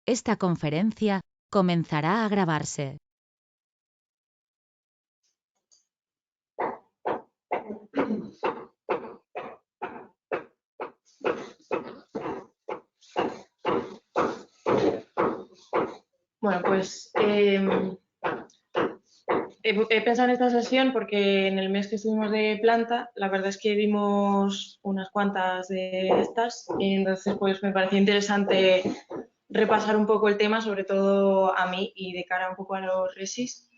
Esta conferencia comenzará a grabarse. Bueno, pues he pensado en esta sesión porque en el mes que estuvimos de planta, la verdad es que vimos unas cuantas de estas, y entonces pues me pareció interesante repasar un poco el tema, sobre todo a mí y de cara un poco a los resis.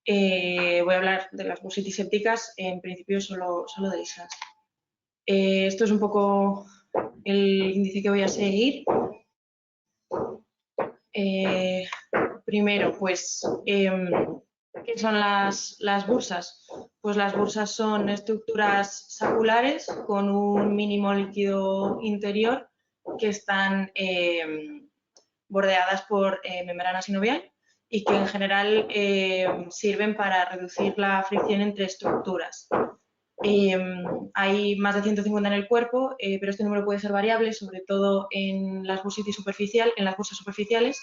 Voy a hablar de las bursitis sépticas, en principio solo de esas. Esto es un poco el índice que voy a seguir. Primero, pues, ¿qué son las bursas? Pues las bursas son estructuras saculares con un mínimo líquido interior que están bordeadas por membrana sinovial y que en general sirven para reducir la fricción entre estructuras. Hay más de 150 en el cuerpo, pero este número puede ser variable, sobre todo en las bursas superficiales,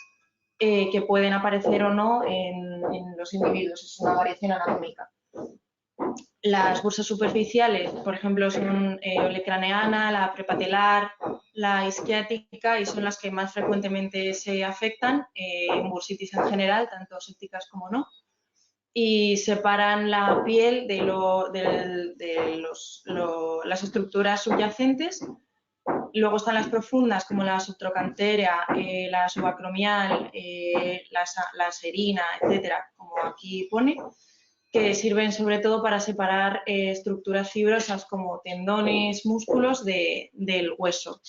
que pueden aparecer o no en los individuos. Es una variación anatómica. Las bursas superficiales, por ejemplo, son olecraneana, la prepatelar, la isquiática, y son las que más frecuentemente se afectan en bursitis en general, tanto sépticas como no, y separan la piel de las estructuras subyacentes. Luego están las profundas, como la subtrocantérea, la subacromial, la serina, etcétera, como aquí pone, que sirven sobre todo para separar estructuras fibrosas como tendones, músculos del hueso.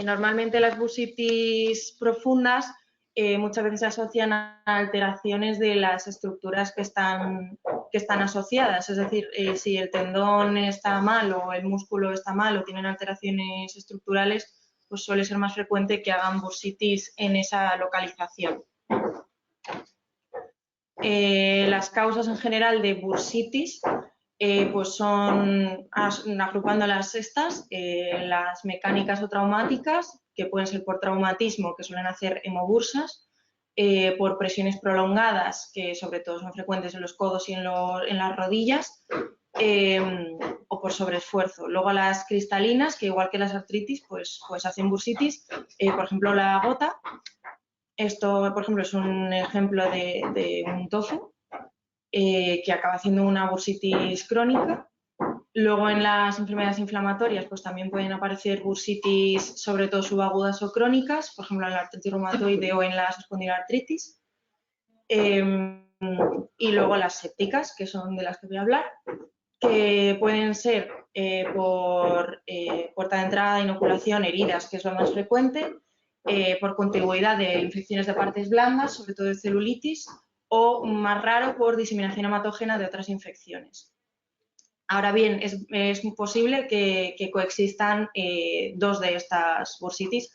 Normalmente las bursitis profundas muchas veces se asocian a alteraciones de las estructuras que están asociadas, es decir, si el tendón está mal o el músculo está mal o tienen alteraciones estructurales, pues suele ser más frecuente que hagan bursitis en esa localización. Las causas en general de bursitis pues son, agrupándolas estas, las mecánicas o traumáticas, que pueden ser por traumatismo, que suelen hacer hemobursas, por presiones prolongadas, que sobre todo son frecuentes en los codos y en las rodillas, o por sobreesfuerzo. Luego las cristalinas, que igual que las artritis, pues hacen bursitis, por ejemplo la gota. Esto, por ejemplo, es un ejemplo de un tofu, que acaba haciendo una bursitis crónica. Luego en las enfermedades inflamatorias pues también pueden aparecer bursitis, sobre todo subagudas o crónicas, por ejemplo en la artritis reumatoide o en la espondiloartritis. Y luego las sépticas, que son de las que voy a hablar, que pueden ser por puerta de entrada, inoculación, heridas, que es lo más frecuente, por contigüidad de infecciones de partes blandas, sobre todo de celulitis, o más raro por diseminación hematógena de otras infecciones. Ahora bien, es posible que coexistan dos de estas bursitis.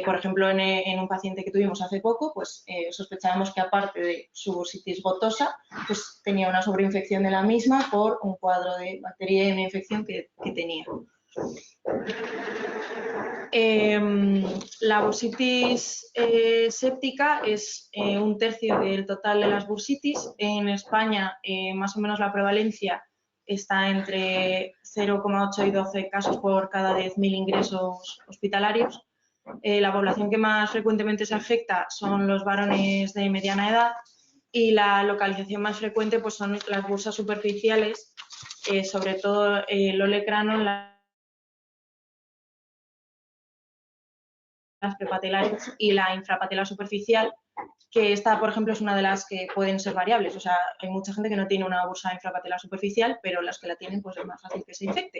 Por ejemplo, en un paciente que tuvimos hace poco, pues sospechábamos que aparte de su bursitis gotosa, pues tenía una sobreinfección de la misma por un cuadro de bacteria y una infección que tenía. La bursitis séptica es un tercio del total de las bursitis. En España, más o menos la prevalencia está entre 0,8 y 12 casos por cada 10.000 ingresos hospitalarios. La población que más frecuentemente se afecta son los varones de mediana edad, y la localización más frecuente pues son las bursas superficiales, sobre todo el olecrano, las prepatelares y la infrapatelar superficial, que esta, por ejemplo, es una de las que pueden ser variables. O sea, hay mucha gente que no tiene una bursa infrapatelar superficial, pero las que la tienen, pues es más fácil que se infecte.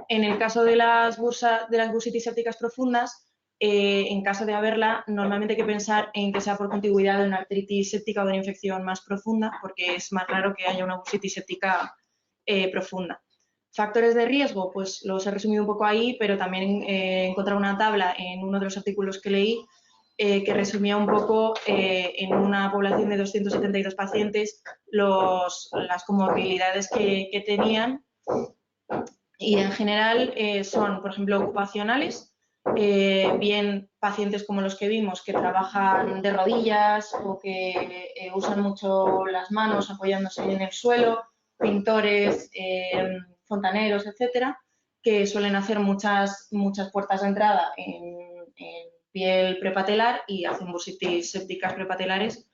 En el caso de las bursitis sépticas profundas, en caso de haberla, normalmente hay que pensar en que sea por contigüidad de una artritis séptica o de una infección más profunda, porque es más raro que haya una bursitis séptica profunda. Factores de riesgo, pues los he resumido un poco ahí, pero también he encontrado una tabla en uno de los artículos que leí que resumía un poco en una población de 272 pacientes las comorbilidades que tenían, y en general son, por ejemplo, ocupacionales, bien pacientes como los que vimos que trabajan de rodillas o que usan mucho las manos apoyándose en el suelo, pintores, fontaneros, etcétera, que suelen hacer muchas puertas de entrada en piel prepatelar y hacen bursitis sépticas prepatelares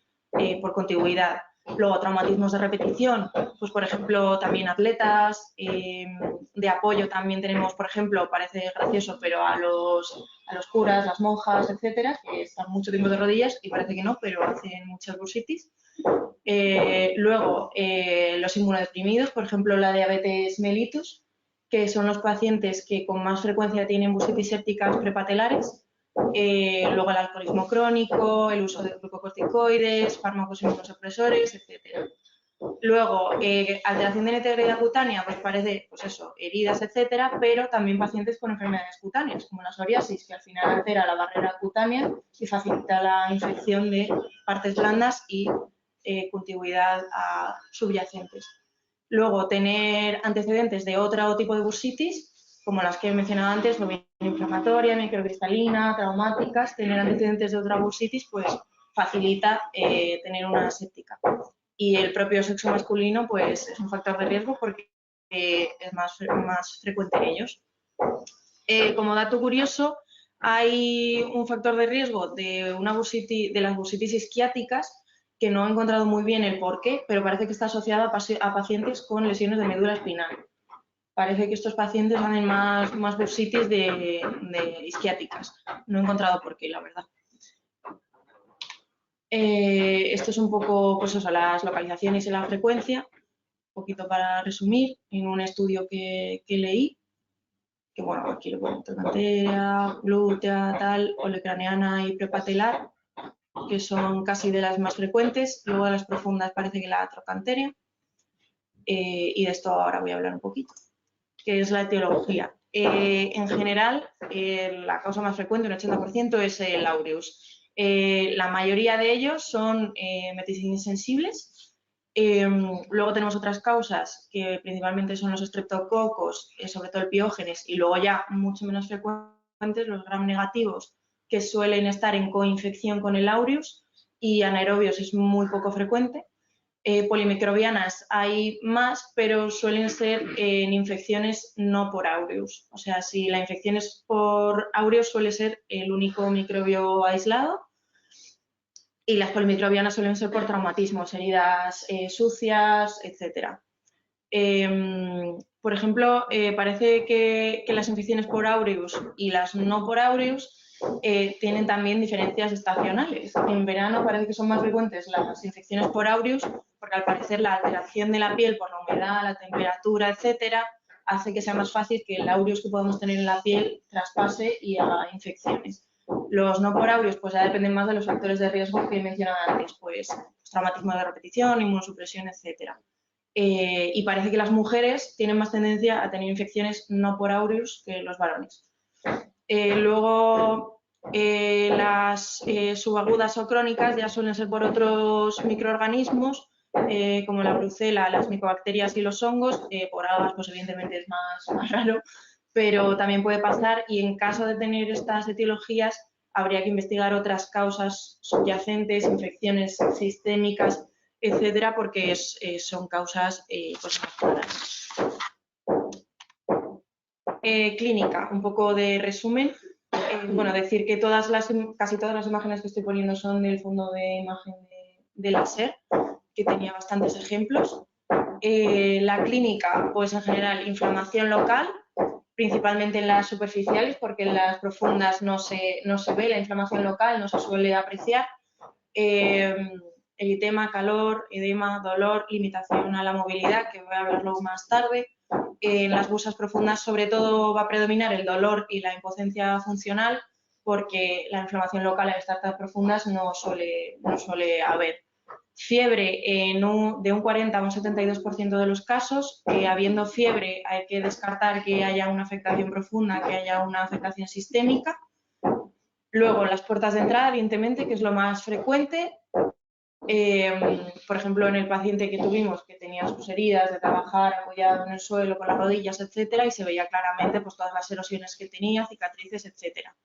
por contigüidad. Luego, traumatismos de repetición, pues por ejemplo, también atletas, de apoyo también tenemos, por ejemplo, parece gracioso, pero a los curas, las monjas, etcétera, que están mucho tiempo de rodillas y parece que no, pero hacen muchas bursitis. Luego, los inmunodeprimidos, por ejemplo, la diabetes mellitus, que son los pacientes que con más frecuencia tienen bursitis sépticas prepatelares. Luego el alcoholismo crónico, el uso de glucocorticoides, fármacos inmunosupresores, etcétera. Luego, alteración de la integridad cutánea, pues parece, pues eso, heridas, etcétera, pero también pacientes con enfermedades cutáneas, como la psoriasis, que al final altera la barrera cutánea y facilita la infección de partes blandas y contigüidad subyacentes. Luego, tener antecedentes de otro tipo de bursitis, como las que he mencionado antes, inflamatoria, microcristalina, traumáticas, tener antecedentes de otra bursitis, pues facilita tener una séptica. Y el propio sexo masculino, pues es un factor de riesgo porque es más frecuente en ellos. Como dato curioso, hay un factor de riesgo de las bursitis isquiáticas que no he encontrado muy bien el porqué, pero parece que está asociado a pacientes con lesiones de médula espinal. Parece que estos pacientes tienen más bursitis de isquiáticas. No he encontrado por qué, la verdad. Esto es un poco, pues eso, las localizaciones y la frecuencia, un poquito para resumir, en un estudio que leí, que bueno, aquí lo pongo, trochantea, glútea, tal, olecraneana y prepatelar, que son casi de las más frecuentes. Luego de las profundas parece que la trochanteria, y de esto ahora voy a hablar un poquito, que es la etiología. En general, la causa más frecuente, un 80%, es el aureus. La mayoría de ellos son meticillinsensibles. Luego tenemos otras causas que principalmente son los estreptococos, sobre todo el piógenes, y luego ya mucho menos frecuentes los gram negativos, que suelen estar en coinfección con el aureus, y anaerobios es muy poco frecuente. Polimicrobianas hay más, pero suelen ser en infecciones no por aureus. O sea, si la infección es por aureus, suele ser el único microbio aislado. Y las polimicrobianas suelen ser por traumatismos, heridas sucias, etc. Por ejemplo, parece que las infecciones por aureus y las no por aureus tienen también diferencias estacionales. En verano parece que son más frecuentes las infecciones por aureus porque al parecer la alteración de la piel por la humedad, la temperatura, etcétera, hace que sea más fácil que el aureus que podemos tener en la piel traspase y haga infecciones. Los no por aureus pues ya dependen más de los factores de riesgo que he mencionado antes, pues traumatismo de repetición, inmunosupresión, etcétera. Y parece que las mujeres tienen más tendencia a tener infecciones no por aureus que los varones. Luego, las subagudas o crónicas ya suelen ser por otros microorganismos, como la brucela, las micobacterias y los hongos. Por algas, pues evidentemente es más raro, pero también puede pasar, y en caso de tener estas etiologías habría que investigar otras causas subyacentes, infecciones sistémicas, etcétera, porque son causas pues más raras. Clínica, un poco de resumen. Bueno, decir que casi todas las imágenes que estoy poniendo son del fondo de imagen de láser, que tenía bastantes ejemplos. La clínica, pues en general, inflamación local, principalmente en las superficiales, porque en las profundas no se ve la inflamación local, no se suele apreciar. Eritema, calor, edema, dolor, limitación a la movilidad, que voy a hablarlo más tarde. En las busas profundas, sobre todo, va a predominar el dolor y la impotencia funcional, porque la inflamación local en estas profundas no suele haber. Fiebre de un 40 a un 72% de los casos. Habiendo fiebre, hay que descartar que haya una afectación profunda, que haya una afectación sistémica. Luego, las puertas de entrada, evidentemente, que es lo más frecuente. Por ejemplo, en el paciente que tuvimos, que tenía sus heridas de trabajar apoyado en el suelo con las rodillas, etcétera, y se veía claramente pues, todas las erosiones que tenía, cicatrices, etcétera.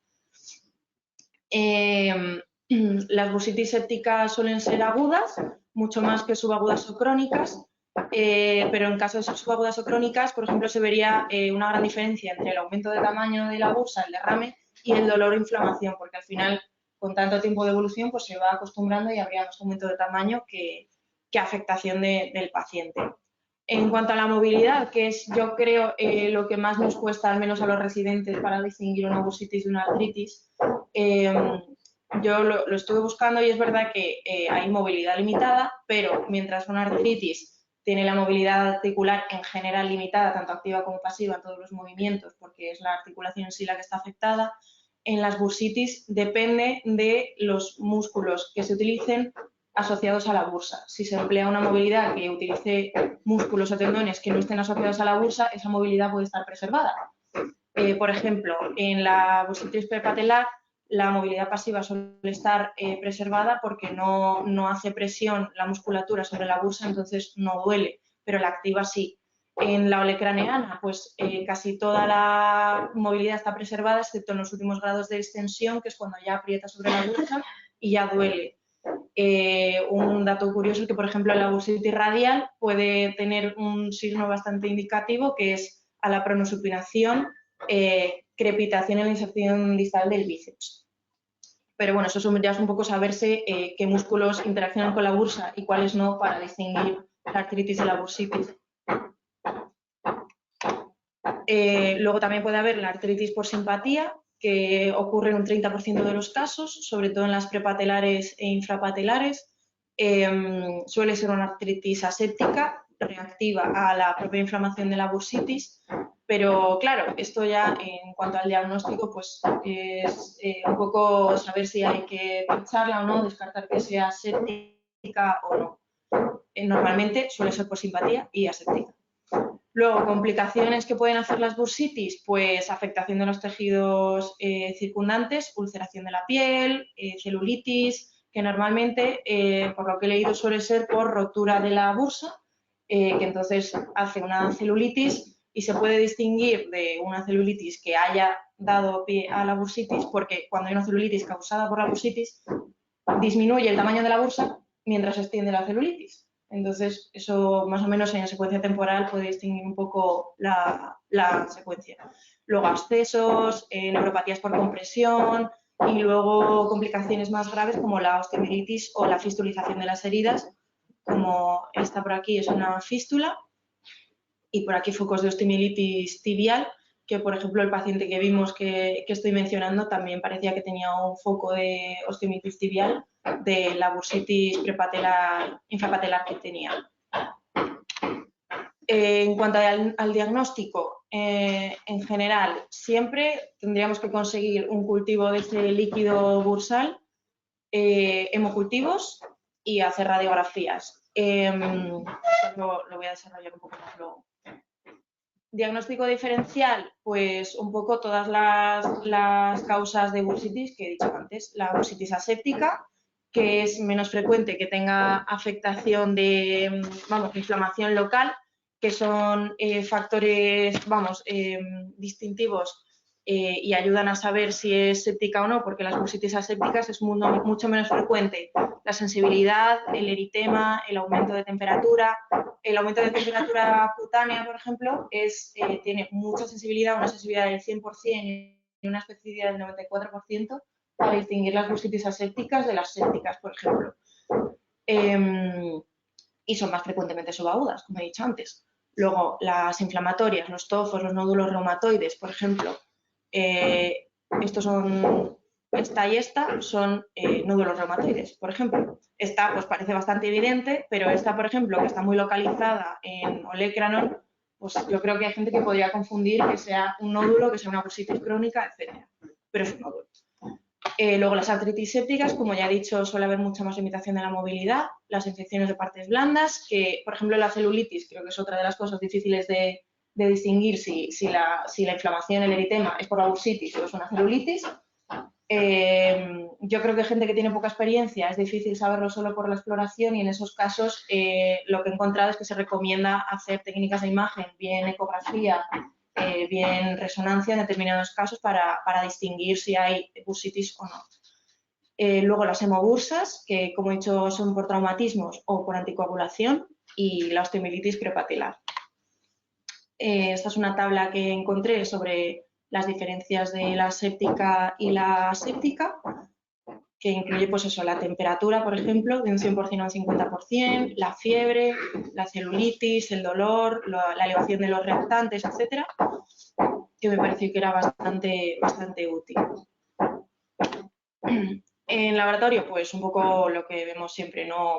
Las bursitis sépticas suelen ser agudas, mucho más que subagudas o crónicas, pero en caso de ser subagudas o crónicas, por ejemplo, se vería una gran diferencia entre el aumento de tamaño de la bursa, el derrame, y el dolor o inflamación, porque al final, con tanto tiempo de evolución, pues se va acostumbrando y habría más aumento de tamaño que afectación del paciente. En cuanto a la movilidad, que es, yo creo, lo que más nos cuesta, al menos a los residentes, para distinguir una bursitis de una artritis, yo lo estuve buscando y es verdad que hay movilidad limitada, pero mientras una artritis tiene la movilidad articular en general limitada, tanto activa como pasiva, en todos los movimientos, porque es la articulación en sí la que está afectada, en las bursitis depende de los músculos que se utilicen asociados a la bursa. Si se emplea una movilidad que utilice músculos o tendones que no estén asociados a la bursa, esa movilidad puede estar preservada. Por ejemplo, en la bursitis prepatelar, la movilidad pasiva suele estar preservada porque no hace presión la musculatura sobre la bursa, entonces no duele, pero la activa sí. En la olecraneana, pues casi toda la movilidad está preservada, excepto en los últimos grados de extensión, que es cuando ya aprieta sobre la bursa y ya duele. Un dato curioso es que, por ejemplo, la bursitis radial puede tener un signo bastante indicativo, que es a la pronosupinación, crepitación en la inserción distal del bíceps. Pero bueno, eso ya es un poco saberse qué músculos interaccionan con la bursa y cuáles no para distinguir la artritis de la bursitis. Luego también puede haber la artritis por simpatía, que ocurre en un 30% de los casos, sobre todo en las prepatelares e infrapatelares. Suele ser una artritis aséptica, reactiva a la propia inflamación de la bursitis, pero claro, esto ya en cuanto al diagnóstico, pues es un poco saber si hay que pincharla o no, descartar que sea aséptica o no. Normalmente suele ser por simpatía y aséptica. Luego, complicaciones que pueden hacer las bursitis, pues afectación de los tejidos circundantes, ulceración de la piel, celulitis, que normalmente, por lo que he leído, suele ser por rotura de la bursa, que entonces hace una celulitis y se puede distinguir de una celulitis que haya dado pie a la bursitis, porque cuando hay una celulitis causada por la bursitis, disminuye el tamaño de la bursa mientras se extiende la celulitis. Entonces, eso más o menos en secuencia temporal puede distinguir un poco la secuencia. Luego, abscesos, neuropatías por compresión y luego complicaciones más graves como la osteomielitis o la fistulización de las heridas, como esta por aquí es una fístula y por aquí focos de osteomielitis tibial, que por ejemplo el paciente que vimos que estoy mencionando también parecía que tenía un foco de osteomielitis tibial de la bursitis prepatelar, infrapatelar que tenía. En cuanto al diagnóstico, en general, siempre tendríamos que conseguir un cultivo de ese líquido bursal, hemocultivos y hacer radiografías. Lo voy a desarrollar un poco más luego. Diagnóstico diferencial, pues un poco todas las causas de bursitis que he dicho antes. La bursitis aséptica, que es menos frecuente que tenga afectación de, inflamación local, que son factores, distintivos y ayudan a saber si es séptica o no, porque las bursitis asépticas es mucho menos frecuente la sensibilidad, el eritema, el aumento de temperatura. El aumento de temperatura cutánea, por ejemplo, tiene mucha sensibilidad, una sensibilidad del 100% y una especificidad del 94% para distinguir las bursitis asépticas de las sépticas, por ejemplo. Y son más frecuentemente subagudas, como he dicho antes. Luego, las inflamatorias, los tofos, los nódulos reumatoides, por ejemplo, esta y esta son nódulos reumatoides, por ejemplo. Esta pues parece bastante evidente, pero esta, por ejemplo, que está muy localizada en olecranon, pues yo creo que hay gente que podría confundir que sea un nódulo, que sea una bursitis crónica, etc. Pero es un nódulo. Luego las artritis sépticas, como ya he dicho, suele haber mucha más limitación de la movilidad, las infecciones de partes blandas, que por ejemplo la celulitis creo que es otra de las cosas difíciles de distinguir si la inflamación, el eritema es por la bursitis o es una celulitis. Yo creo que gente que tiene poca experiencia es difícil saberlo solo por la exploración y en esos casos lo que he encontrado es que se recomienda hacer técnicas de imagen, bien ecografía, bien resonancia en determinados casos para distinguir si hay bursitis o no. Luego las hemobursas, que como he dicho son por traumatismos o por anticoagulación, y la osteomielitis preopatelar. Esta es una tabla que encontré sobre las diferencias de la séptica y la aséptica, que incluye pues eso, la temperatura, por ejemplo, de un 100% a un 50%, la fiebre, la celulitis, el dolor, la elevación de los reactantes, etcétera, que me pareció que era bastante útil. En laboratorio, pues un poco lo que vemos siempre, no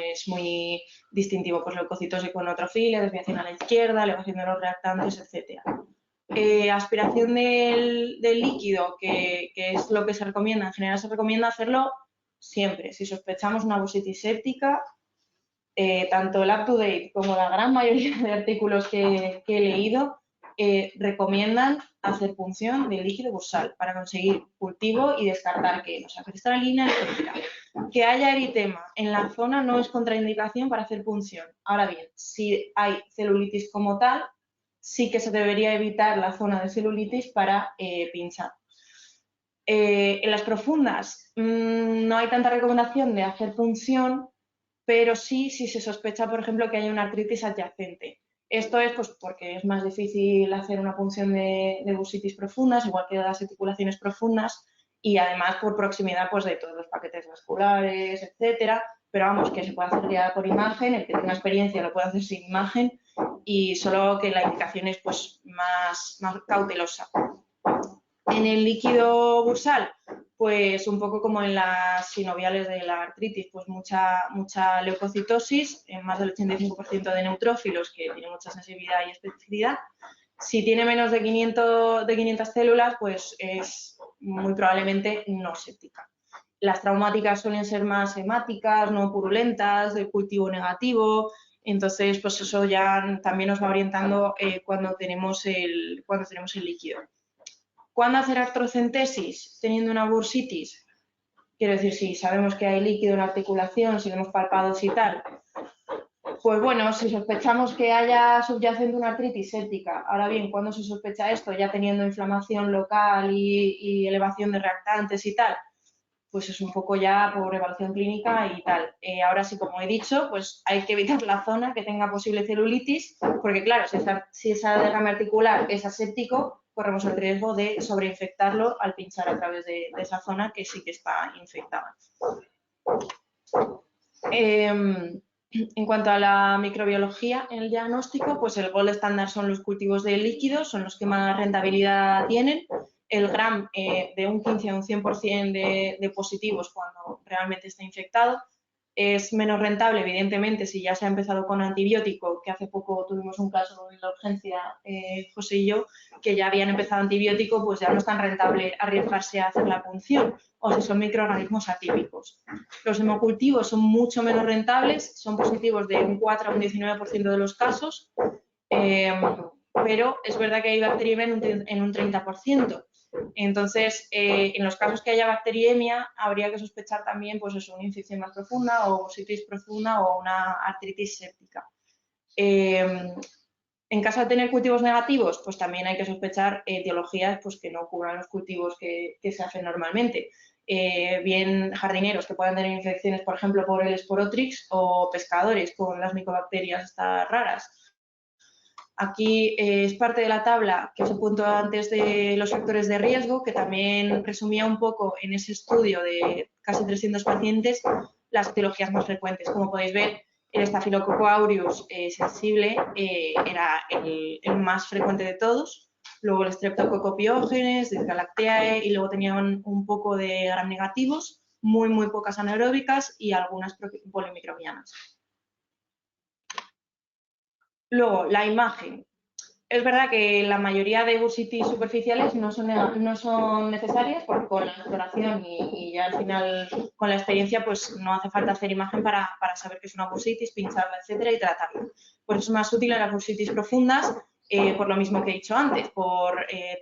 es muy distintivo, pues leucocitos con neutrofilia, desviación a la izquierda, elevación de los reactantes, etcétera. Aspiración del líquido, que es lo que se recomienda, en general se recomienda hacerlo siempre. Si sospechamos una bursitis séptica, tanto el UpToDate como la gran mayoría de artículos que he leído recomiendan hacer punción del líquido bursal para conseguir cultivo y descartar que no sea cristalina, etc. Que haya eritema en la zona no es contraindicación para hacer punción. Ahora bien, si hay celulitis como tal, sí que se debería evitar la zona de celulitis para pinchar. En las profundas no hay tanta recomendación de hacer punción, pero sí si se sospecha, por ejemplo, que hay una artritis adyacente. Esto es pues, porque es más difícil hacer una punción de bursitis profundas, igual que de las articulaciones profundas, y además por proximidad pues, de todos los paquetes vasculares, etcétera. Pero vamos, que se puede hacer ya por imagen, el que tenga experiencia lo puede hacer sin imagen, y solo que la indicación es pues, más cautelosa. En el líquido bursal, pues un poco como en las sinoviales de la artritis, pues mucha leucocitosis, en más del 85% de neutrófilos, que tiene mucha sensibilidad y especificidad. Si tiene menos de 500 células, pues es muy probablemente no séptica. Las traumáticas suelen ser más hemáticas, no purulentas, de cultivo negativo. Entonces, pues eso ya también nos va orientando cuando tenemos el líquido. ¿Cuándo hacer artrocentesis teniendo una bursitis? Quiero decir, si sabemos que hay líquido en la articulación, si lo hemos palpado y tal, pues bueno, si sospechamos que haya subyacente una artritis séptica. Ahora bien, ¿cuándo se sospecha esto? Ya teniendo inflamación local y elevación de reactantes y tal, pues es un poco ya por evaluación clínica y tal. Ahora sí, como he dicho, pues hay que evitar la zona que tenga posible celulitis, porque claro, si esa derrame articular es aséptico, corremos el riesgo de sobreinfectarlo al pinchar a través de esa zona que sí que está infectada. En cuanto a la microbiología en el diagnóstico, pues el gold estándar son los cultivos de líquidos, son los que más rentabilidad tienen. El GRAM de un 15 a un 100% de positivos cuando realmente está infectado. Es menos rentable, evidentemente, si ya se ha empezado con antibiótico, que hace poco tuvimos un caso en la urgencia, José y yo, que ya habían empezado antibiótico, pues ya no es tan rentable arriesgarse a hacer la punción, o si son microorganismos atípicos. Los hemocultivos son mucho menos rentables, son positivos de un 4 a un 19% de los casos, pero es verdad que hay bacteriemia en un 30%. Entonces, en los casos que haya bacteriemia, habría que sospechar también pues eso, una infección más profunda o bursitis profunda o una artritis séptica. En caso de tener cultivos negativos, pues también hay que sospechar etiologías pues, que no cubran los cultivos que se hacen normalmente. Bien jardineros que puedan tener infecciones, por ejemplo, por el Sporotrix, o pescadores con las micobacterias estas raras. Aquí es parte de la tabla que os he puesto antes de los factores de riesgo, que también resumía un poco en ese estudio de casi 300 pacientes las etiologías más frecuentes. Como podéis ver, el Staphylococcus aureus sensible era el más frecuente de todos. Luego el Streptococcus pyogenes, Disgalactiae, y luego tenían un poco de gram negativos, muy pocas anaeróbicas y algunas polimicrobianas. Luego, la imagen. Es verdad que la mayoría de bursitis superficiales no son necesarias porque con la exploración y ya al final con la experiencia pues no hace falta hacer imagen para saber que es una bursitis, pincharla, etcétera y tratarla. Pues es más útil en las bursitis profundas por lo mismo que he dicho antes,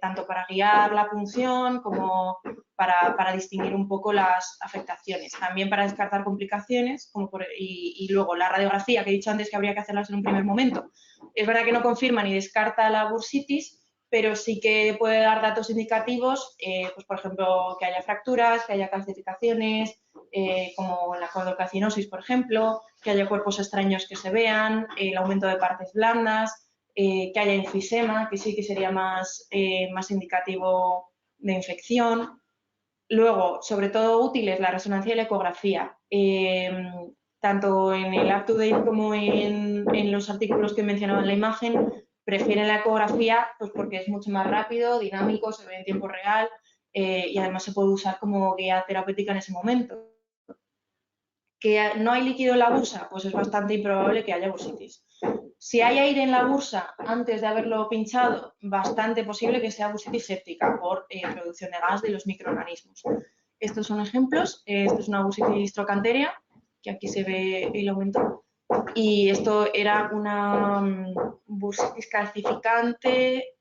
tanto para guiar la punción como para distinguir un poco las afectaciones. También para descartar complicaciones y luego la radiografía que he dicho antes que habría que hacerlas en un primer momento. Es verdad que no confirma ni descarta la bursitis, pero sí que puede dar datos indicativos, pues por ejemplo, que haya fracturas, que haya calcificaciones, como la colocacinosis, por ejemplo, que haya cuerpos extraños que se vean, el aumento de partes blandas, que haya enfisema, que sí que sería más indicativo de infección. Luego, sobre todo útiles, la resonancia y la ecografía. Tanto en el UpToDate como en los artículos que mencionaba en la imagen, prefieren la ecografía pues porque es mucho más rápido, dinámico, se ve en tiempo real y además se puede usar como guía terapéutica en ese momento. ¿Que no hay líquido en la bursa? Pues es bastante improbable que haya bursitis. Si hay aire en la bursa antes de haberlo pinchado, bastante posible que sea bursitis séptica por producción de gas de los microorganismos. Estos son ejemplos. Esto es una bursitis trocanterea, que aquí se ve el aumento. Y esto era una bursitis calcificante,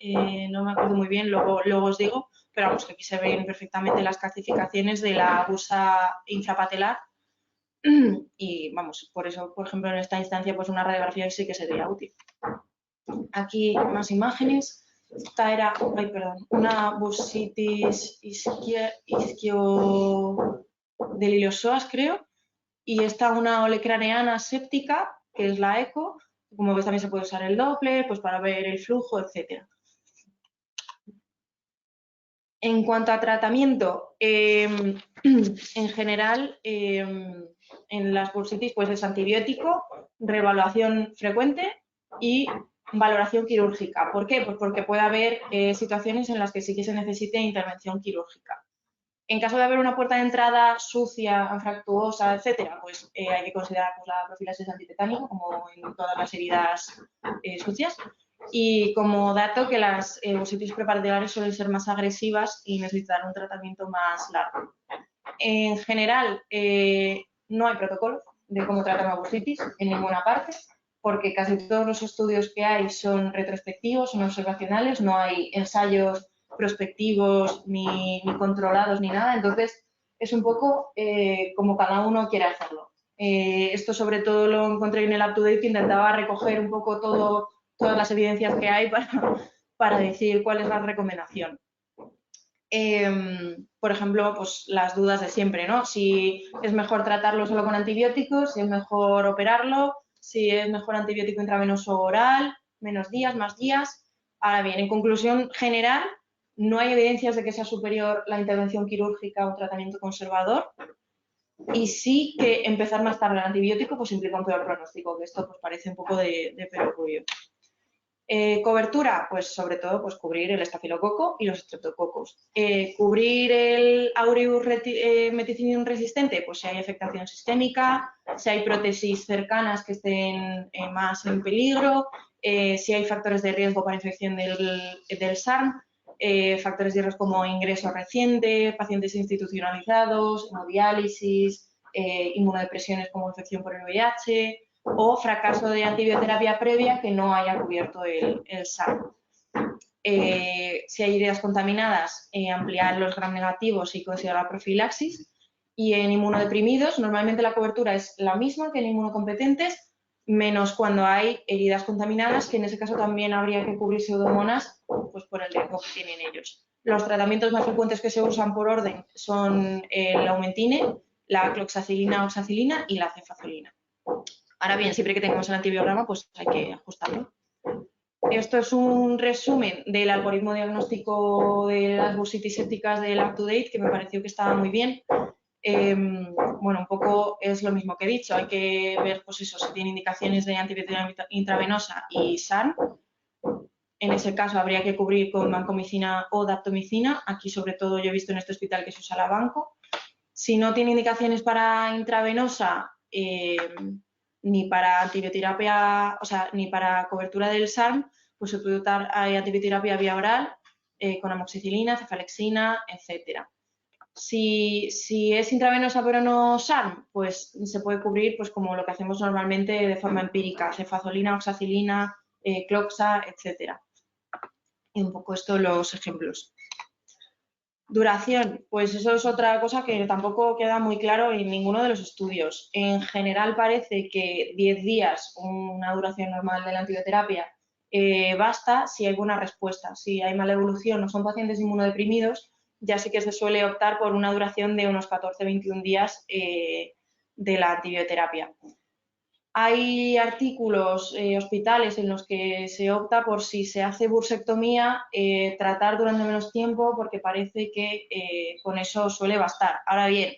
no me acuerdo muy bien, luego os digo, pero vamos, que aquí se ven perfectamente las calcificaciones de la bursa infrapatelar. Y vamos, por eso, por ejemplo, en esta instancia, pues una radiografía sí que sería útil. Aquí más imágenes. Esta era, una bursitis isquio del iliosoas, creo. Y esta una olecraneana séptica, que es la eco. Como ves, también se puede usar el Doppler, pues para ver el flujo, etc. En cuanto a tratamiento, en general, en las bursitis pues es antibiótico, reevaluación frecuente y valoración quirúrgica. ¿Por qué? Pues porque puede haber situaciones en las que sí que se necesite intervención quirúrgica. En caso de haber una puerta de entrada sucia, anfractuosa, etcétera, pues hay que considerar pues, la profilaxis antitetánica, como en todas las heridas sucias. Y como dato que las bursitis preparticulares suelen ser más agresivas y necesitan un tratamiento más largo. En general, no hay protocolo de cómo tratar una bursitis en ninguna parte, porque casi todos los estudios que hay son retrospectivos, son observacionales, no hay ensayos prospectivos ni controlados ni nada, entonces es un poco como cada uno quiere hacerlo. Esto sobre todo lo encontré en el UpToDate, que intentaba recoger un poco todas las evidencias que hay para decir cuál es la recomendación. Por ejemplo, pues las dudas de siempre, ¿no? Si es mejor tratarlo solo con antibióticos, si es mejor operarlo, si es mejor antibiótico intravenoso oral, menos días, más días. Ahora bien, en conclusión general, no hay evidencias de que sea superior la intervención quirúrgica o tratamiento conservador. Y sí que empezar más tarde el antibiótico pues implica un peor pronóstico, que esto pues parece un poco de perogrullo. Cobertura, pues sobre todo pues cubrir el estafilococo y los estreptococos. Cubrir el aureus meticillium resistente, pues si hay afectación sistémica, si hay prótesis cercanas que estén más en peligro, si hay factores de riesgo para infección del SARM, factores de riesgo como ingreso reciente, pacientes institucionalizados, hemodiálisis, inmunodepresiones como infección por el VIH, o fracaso de antibioterapia previa que no haya cubierto el SARM. Si hay heridas contaminadas, ampliar los gram negativos y considerar la profilaxis. Y en inmunodeprimidos, normalmente la cobertura es la misma que en inmunocompetentes, menos cuando hay heridas contaminadas, que en ese caso también habría que cubrir pseudomonas pues por el riesgo que tienen ellos. Los tratamientos más frecuentes que se usan por orden son el aumentine, la cloxacilina, oxacilina y la cefazolina. Ahora bien, siempre que tengamos el antibiograma, pues hay que ajustarlo. Esto es un resumen del algoritmo diagnóstico de las bursitis sépticas del UpToDate, que me pareció que estaba muy bien. Bueno, un poco es lo mismo que he dicho. Hay que ver, pues eso, si tiene indicaciones de antibiótica intravenosa y SARM. En ese caso habría que cubrir con vancomicina o daptomicina. Aquí, sobre todo, yo he visto en este hospital que se usa la vanco. Si no tiene indicaciones para intravenosa, ni para antibioterapia, o sea, ni para cobertura del SARM, pues se puede usar antibioterapia vía oral con amoxicilina, cefalexina, etc. Si es intravenosa pero no SARM, pues se puede cubrir pues como lo que hacemos normalmente de forma empírica, cefazolina, oxacilina, cloxa, etc. Y un poco esto los ejemplos. Duración, pues eso es otra cosa que tampoco queda muy claro en ninguno de los estudios. En general parece que 10 días, una duración normal de la antibioterapia, basta si hay buena respuesta. Si hay mala evolución o son pacientes inmunodeprimidos, ya sí que se suele optar por una duración de unos 14-21 días de la antibioterapia. Hay artículos, hospitales en los que se opta por, si se hace bursectomía, tratar durante menos tiempo, porque parece que con eso suele bastar. Ahora bien,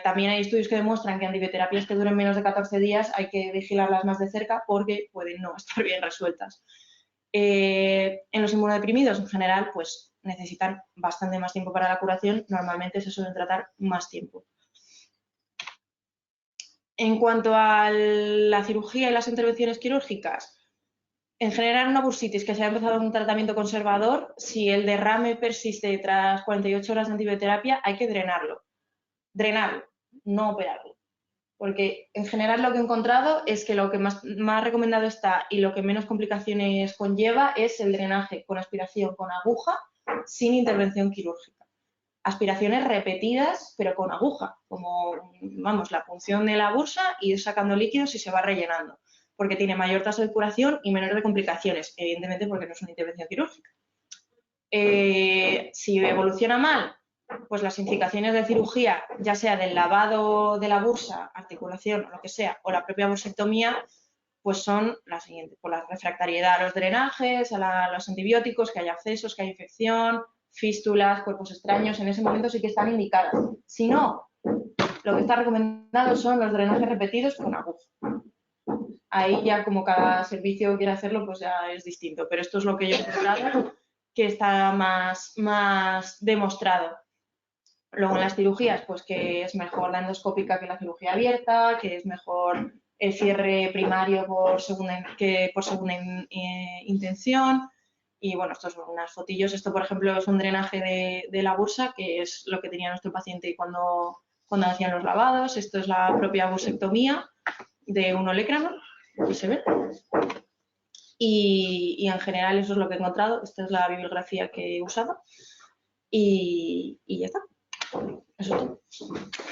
también hay estudios que demuestran que antibioterapias que duren menos de 14 días hay que vigilarlas más de cerca porque pueden no estar bien resueltas. En los inmunodeprimidos, en general, pues necesitan bastante más tiempo para la curación. Normalmente se suelen tratar más tiempo. En cuanto a la cirugía y las intervenciones quirúrgicas, en general una bursitis que se ha empezado un tratamiento conservador, si el derrame persiste tras 48 horas de antibioterapia, hay que drenarlo. Drenarlo, no operarlo. Porque en general lo que he encontrado es que lo que más recomendado está y lo que menos complicaciones conlleva es el drenaje con aspiración con aguja sin intervención quirúrgica. Aspiraciones repetidas, pero con aguja, como, vamos, la punción de la bursa, ir sacando líquidos y se va rellenando, porque tiene mayor tasa de curación y menor de complicaciones, evidentemente porque no es una intervención quirúrgica. Si evoluciona mal, pues las indicaciones de cirugía, ya sea del lavado de la bursa, articulación o lo que sea, o la propia bursectomía, pues son las siguientes: por la refractariedad a los drenajes, a los antibióticos, que haya abscesos, que haya infección, fístulas, cuerpos extraños, en ese momento sí que están indicadas. Si no, lo que está recomendado son los drenajes repetidos con aguja. Ahí ya, como cada servicio quiere hacerlo, pues ya es distinto, pero esto es lo que yo he encontrado que está más demostrado. Luego en las cirugías, pues que es mejor la endoscópica que la cirugía abierta, que es mejor el cierre primario por segunda intención. Y bueno, estos son unas fotillos. Esto, por ejemplo, es un drenaje de la bursa, que es lo que tenía nuestro paciente cuando hacían los lavados. Esto es la propia bursectomía de un olecrano, aquí se ve. Y en general eso es lo que he encontrado. Esta es la bibliografía que he usado. Y ya está. Eso es todo.